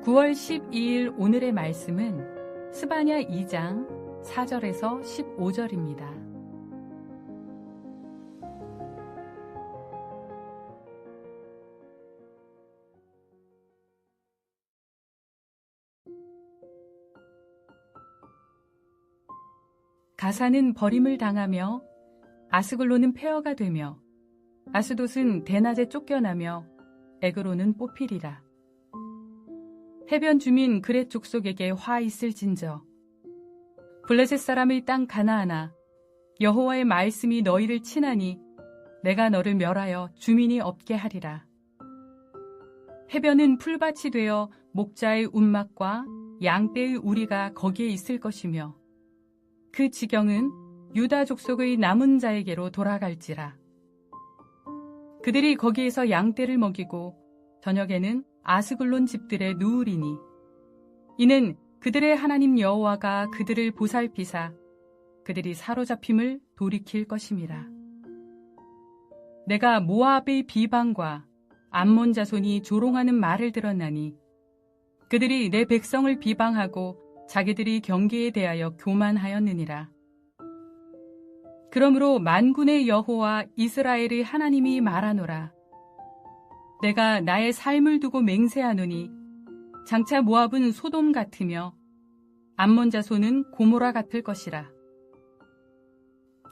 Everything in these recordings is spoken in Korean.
9월 12일 오늘의 말씀은 스바냐 2장 4절에서 15절입니다. 가사는 버림을 당하며 아스글론은 폐허가 되며 아스돗은 대낮에 쫓겨나며 에그론은 뽑히리라. 해변 주민 그렛 족속에게 화 있을진저. 블레셋 사람의 땅 가나안아, 여호와의 말씀이 너희를 치나니 내가 너를 멸하여 주민이 없게 하리라. 해변은 풀밭이 되어 목자의 운막과 양떼의 우리가 거기에 있을 것이며 그 지경은 유다 족속의 남은 자에게로 돌아갈지라. 그들이 거기에서 양떼를 먹이고 저녁에는 아스글론 집들에 누우리니 이는 그들의 하나님 여호와가 그들을 보살피사 그들이 사로잡힘을 돌이킬 것임이라. 내가 모압의 비방과 암몬 자손이 조롱하는 말을 들었나니 그들이 내 백성을 비방하고 자기들이 경계에 대하여 교만하였느니라. 그러므로 만군의 여호와 이스라엘의 하나님이 말하노라. 내가 나의 삶을 두고 맹세하노니 장차 모압은 소돔 같으며 암몬 자손은 고모라 같을 것이라.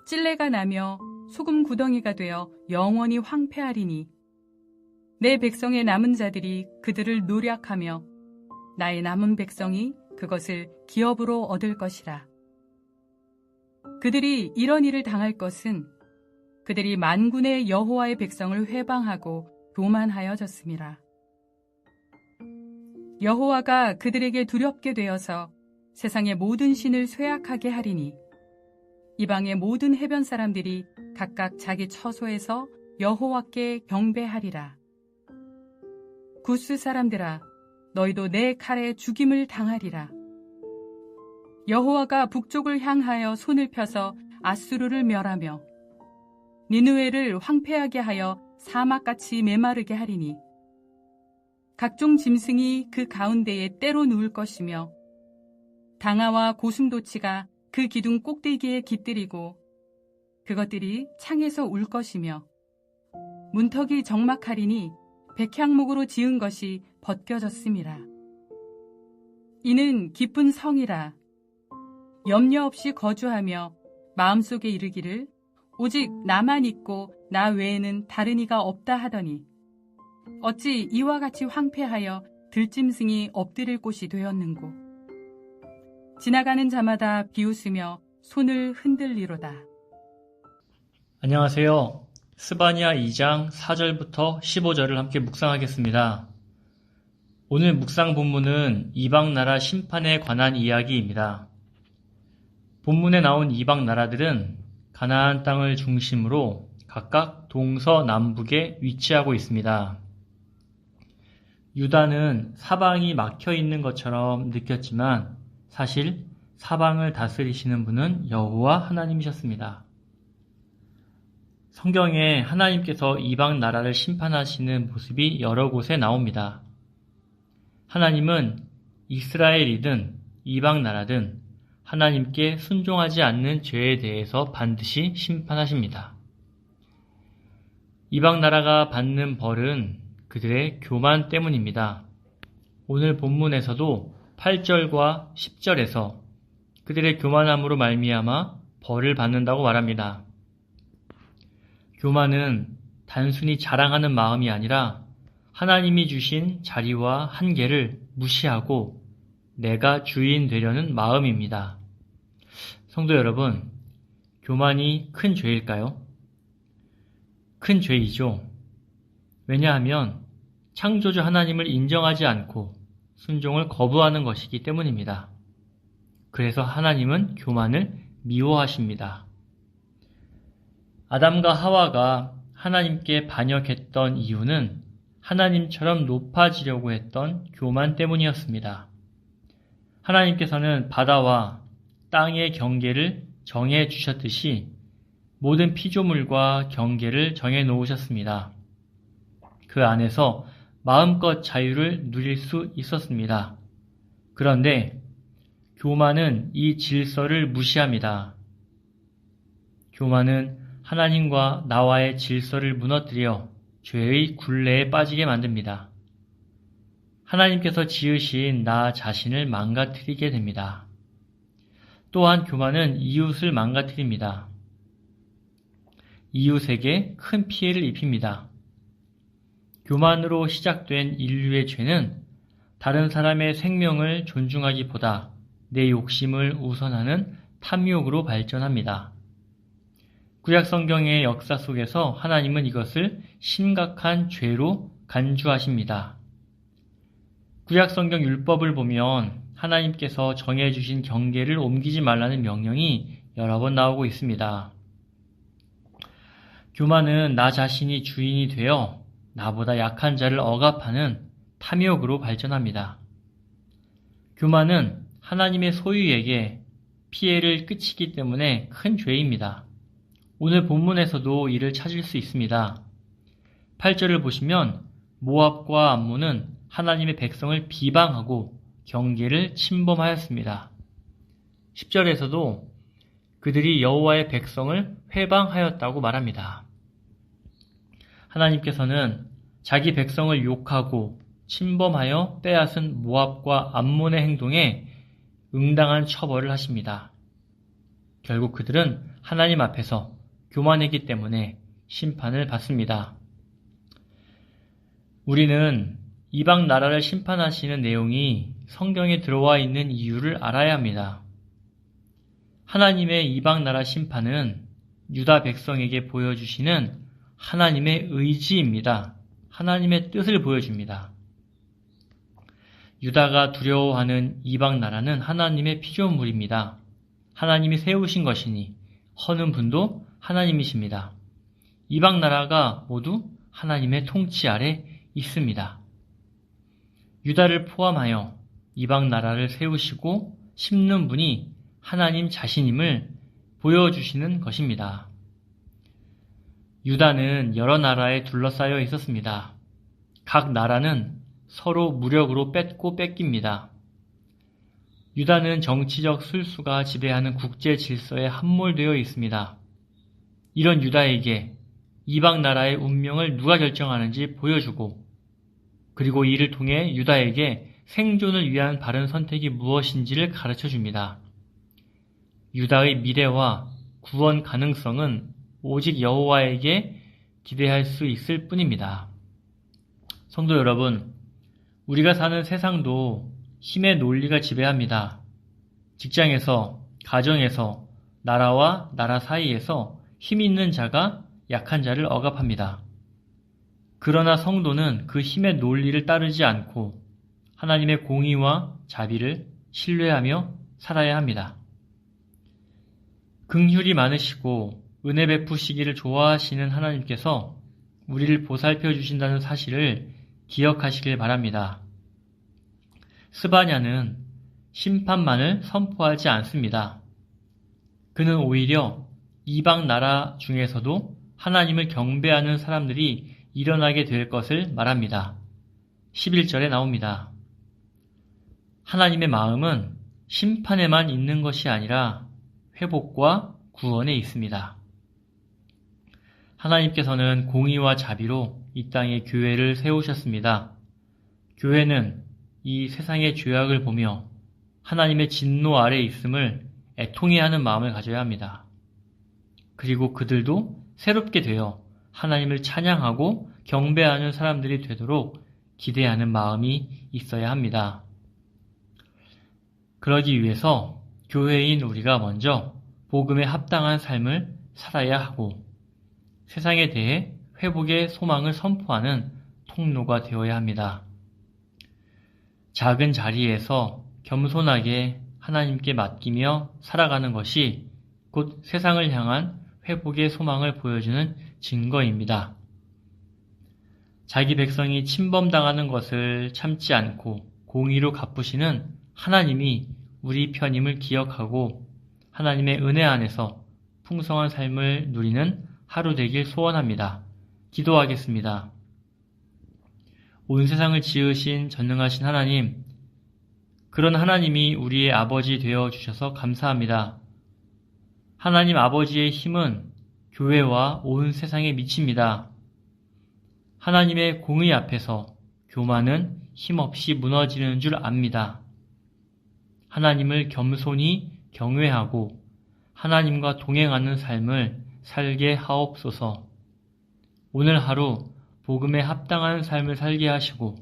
찔레가 나며 소금 구덩이가 되어 영원히 황폐하리니 내 백성의 남은 자들이 그들을 노략하며 나의 남은 백성이 그것을 기업으로 얻을 것이라. 그들이 이런 일을 당할 것은 그들이 만군의 여호와의 백성을 회방하고 교만하여졌음이라. 여호와가 그들에게 두렵게 되어서 세상의 모든 신을 쇠약하게 하리니 이방의 모든 해변 사람들이 각각 자기 처소에서 여호와께 경배하리라. 구스 사람들아, 너희도 내 칼에 죽임을 당하리라. 여호와가 북쪽을 향하여 손을 펴서 아수르를 멸하며 니느웨를 황폐하게 하여 사막같이 메마르게 하리니 각종 짐승이 그 가운데에 때로 누울 것이며 당아와 고슴도치가 그 기둥 꼭대기에 깃들이고 그것들이 창에서 울 것이며 문턱이 적막하리니 백향목으로 지은 것이 벗겨졌음이라. 이는 깊은 성이라. 염려 없이 거주하며 마음속에 이르기를 오직 나만 있고 나 외에는 다른 이가 없다 하더니 어찌 이와 같이 황폐하여 들짐승이 엎드릴 곳이 되었는고. 지나가는 자마다 비웃으며 손을 흔들리로다. 안녕하세요. 스바냐 2장 4절부터 15절을 함께 묵상하겠습니다. 오늘 묵상 본문은 이방 나라 심판에 관한 이야기입니다. 본문에 나온 이방 나라들은 가나안 땅을 중심으로 각각 동서남북에 위치하고 있습니다. 유다는 사방이 막혀 있는 것처럼 느꼈지만 사실 사방을 다스리시는 분은 여호와 하나님이셨습니다. 성경에 하나님께서 이방 나라를 심판하시는 모습이 여러 곳에 나옵니다. 하나님은 이스라엘이든 이방 나라든 하나님께 순종하지 않는 죄에 대해서 반드시 심판하십니다. 이방 나라가 받는 벌은 그들의 교만 때문입니다. 오늘 본문에서도 8절과 10절에서 그들의 교만함으로 말미암아 벌을 받는다고 말합니다. 교만은 단순히 자랑하는 마음이 아니라 하나님이 주신 자리와 한계를 무시하고 내가 주인 되려는 마음입니다. 성도 여러분, 교만이 큰 죄일까요? 큰 죄이죠. 왜냐하면 창조주 하나님을 인정하지 않고 순종을 거부하는 것이기 때문입니다. 그래서 하나님은 교만을 미워하십니다. 아담과 하와가 하나님께 반역했던 이유는 하나님처럼 높아지려고 했던 교만 때문이었습니다. 하나님께서는 바다와 땅의 경계를 정해 주셨듯이 모든 피조물과 경계를 정해 놓으셨습니다. 그 안에서 마음껏 자유를 누릴 수 있었습니다. 그런데 교만은 이 질서를 무시합니다. 교만은 하나님과 나와의 질서를 무너뜨려 죄의 굴레에 빠지게 만듭니다. 하나님께서 지으신 나 자신을 망가뜨리게 됩니다. 또한 교만은 이웃을 망가뜨립니다. 이웃에게 큰 피해를 입힙니다. 교만으로 시작된 인류의 죄는 다른 사람의 생명을 존중하기보다 내 욕심을 우선하는 탐욕으로 발전합니다. 구약 성경의 역사 속에서 하나님은 이것을 심각한 죄로 간주하십니다. 구약 성경 율법을 보면 하나님께서 정해주신 경계를 옮기지 말라는 명령이 여러 번 나오고 있습니다. 교만은 나 자신이 주인이 되어 나보다 약한 자를 억압하는 탐욕으로 발전합니다. 교만은 하나님의 소유에게 피해를 끼치기 때문에 큰 죄입니다. 오늘 본문에서도 이를 찾을 수 있습니다. 8절을 보시면 모압과 암몬은 하나님의 백성을 비방하고 경계를 침범하였습니다. 10절에서도 그들이 여호와의 백성을 회방하였다고 말합니다. 하나님께서는 자기 백성을 욕하고 침범하여 빼앗은 모압과 암몬의 행동에 응당한 처벌을 하십니다. 결국 그들은 하나님 앞에서 교만했기 때문에 심판을 받습니다. 우리는 이방 나라를 심판하시는 내용이 성경에 들어와 있는 이유를 알아야 합니다. 하나님의 이방 나라 심판은 유다 백성에게 보여주시는 하나님의 의지입니다. 하나님의 뜻을 보여줍니다. 유다가 두려워하는 이방 나라는 하나님의 피조물입니다. 하나님이 세우신 것이니 허는 분도 하나님이십니다. 이방 나라가 모두 하나님의 통치 아래 있습니다. 유다를 포함하여 이방 나라를 세우시고 심는 분이 하나님 자신임을 보여주시는 것입니다. 유다는 여러 나라에 둘러싸여 있었습니다. 각 나라는 서로 무력으로 뺏고 뺏깁니다. 유다는 정치적 술수가 지배하는 국제 질서에 함몰되어 있습니다. 이런 유다에게 이방 나라의 운명을 누가 결정하는지 보여주고 그리고 이를 통해 유다에게 생존을 위한 바른 선택이 무엇인지를 가르쳐줍니다. 유다의 미래와 구원 가능성은 오직 여호와에게 기대할 수 있을 뿐입니다. 성도 여러분, 우리가 사는 세상도 힘의 논리가 지배합니다. 직장에서, 가정에서, 나라와 나라 사이에서 힘 있는 자가 약한 자를 억압합니다. 그러나 성도는 그 힘의 논리를 따르지 않고 하나님의 공의와 자비를 신뢰하며 살아야 합니다. 긍휼이 많으시고 은혜 베푸시기를 좋아하시는 하나님께서 우리를 보살펴 주신다는 사실을 기억하시길 바랍니다. 스바냐는 심판만을 선포하지 않습니다. 그는 오히려 이방 나라 중에서도 하나님을 경배하는 사람들이 일어나게 될 것을 말합니다. 11절에 나옵니다. 하나님의 마음은 심판에만 있는 것이 아니라 회복과 구원에 있습니다. 하나님께서는 공의와 자비로 이 땅에 교회를 세우셨습니다. 교회는 이 세상의 죄악을 보며 하나님의 진노 아래 있음을 애통해하는 마음을 가져야 합니다. 그리고 그들도 새롭게 되어 하나님을 찬양하고 경배하는 사람들이 되도록 기대하는 마음이 있어야 합니다. 그러기 위해서 교회인 우리가 먼저 복음에 합당한 삶을 살아야 하고 세상에 대해 회복의 소망을 선포하는 통로가 되어야 합니다. 작은 자리에서 겸손하게 하나님께 맡기며 살아가는 것이 곧 세상을 향한 회복의 소망을 보여주는 증거입니다. 자기 백성이 침범당하는 것을 참지 않고 공의로 갚으시는 하나님이 우리 편임을 기억하고 하나님의 은혜 안에서 풍성한 삶을 누리는 하루 되길 소원합니다. 기도하겠습니다. 온 세상을 지으신 전능하신 하나님, 그런 하나님이 우리의 아버지 되어 주셔서 감사합니다. 하나님 아버지의 힘은 교회와 온 세상에 미칩니다. 하나님의 공의 앞에서 교만은 힘없이 무너지는 줄 압니다. 하나님을 겸손히 경외하고 하나님과 동행하는 삶을 살게 하옵소서. 오늘 하루 복음에 합당한 삶을 살게 하시고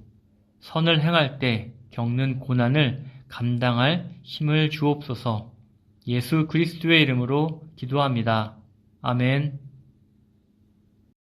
선을 행할 때 겪는 고난을 감당할 힘을 주옵소서. 예수 그리스도의 이름으로 기도합니다. 아멘.